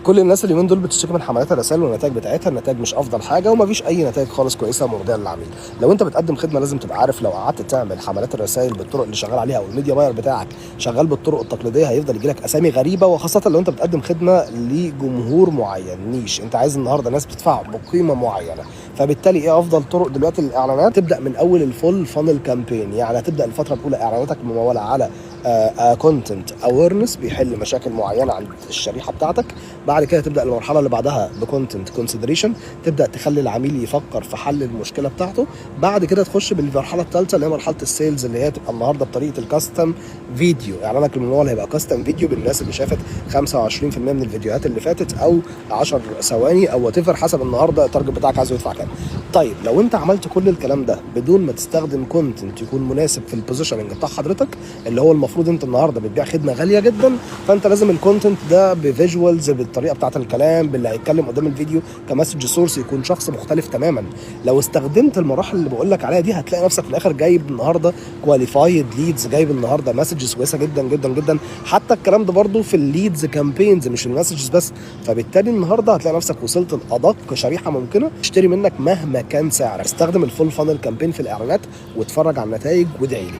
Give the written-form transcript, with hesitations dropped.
كل الناس اليومين دول بتشتكي من حملات الرسائل والنتائج بتاعتها، النتائج مش افضل حاجه ومفيش اي نتائج خالص كويسه مرضيه للعميل. لو انت بتقدم خدمه لازم تبقى عارف لو قعدت تعمل حملات الرسائل بالطرق اللي شغال عليها او الميديا باير بتاعك شغال بالطرق التقليديه هيفضل يجي لك اسامي غريبه، وخاصه لو انت بتقدم خدمه لجمهور معين نيش، انت عايز النهارده ناس بتدفع بقيمه معينه. فبالتالي ايه افضل طرق دلوقتي للاعلانات؟ تبدا من اول الفول فانل كامبين، يعني هتبدا الفتره الاولى اعلاناتك مموله على كونتنت اويرنس بيحل مشاكل معينه عند الشريحه بتاعتك. بعد كده تبدا المرحله اللي بعدها بكونتنت كونسيدريشن، تبدا تخلي العميل يفكر في حل المشكله بتاعته. بعد كده تخش بالمرحله الثالثه اللي هي مرحله السيلز، اللي هي تبقى النهارده بطريقه الكاستم فيديو. اعلانك الممول هيبقى كاستم فيديو بالناس اللي شافت 25% من الفيديوهات اللي فاتت او 10 ثواني او وات ايفر، حسب النهارده التارجت بتاعك عايز يدفع كام. طيب لو انت عملت كل الكلام ده بدون ما تستخدم كونتنت يكون مناسب في البوزيشننج بتاع حضرتك، اللي هو المفروض انت النهارده بتبيع خدمه غاليه جدا، فانت لازم الكونتنت ده بفيجوالز، بالطريقه بتاعه الكلام، باللي هيتكلم قدام الفيديو كمسج سورس، يكون شخص مختلف تماما. لو استخدمت المراحل اللي بقول لك عليها دي هتلاقي نفسك في الاخر جايب النهارده كواليفايد ليدز، جايب النهارده مسجز كويسه جدا جدا جدا. حتى الكلام ده برده في الليدز كامبينز مش المسجز بس. فبالتالي النهارده هتلاقي نفسك وصلت لادق شريحه ممكنه تشتري منك مهما كان سعرك. استخدم الفول فانل كامبين في الاعلانات واتفرج على النتائج وادعي لي.